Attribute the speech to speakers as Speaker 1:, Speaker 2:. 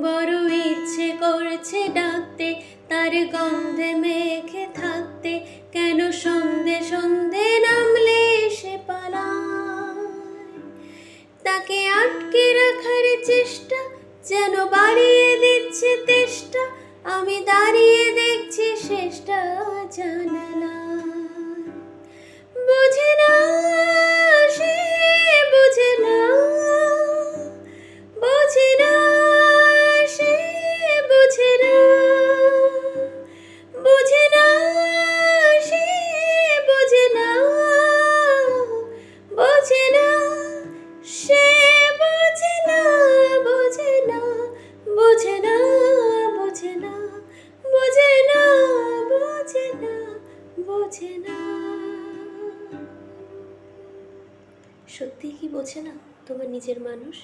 Speaker 1: বড় ইচ্ছে করছে ডাকতে, তার গন্ধে মেখে থাকতে, কেন সন্ধে সন্ধে নামলে সে পালায়। তাকে আটকে রাখার চেষ্টা যেন বাড়িয়ে দিচ্ছে তেষ্টা, আমি দাঁড়িয়ে দেখছি শেষটা জানালায়। বোঝে না সে, বোঝে না, বোঝে না সে, বোঝে না, বোঝে না সে, বোঝে না, বোঝে না সে, বোঝে না, বোঝে না, বোঝে না, বোঝে না, বোঝে না, বোঝে না, বোঝে না। সত্যি কি বোঝে না তোমার নিজের মানুষ?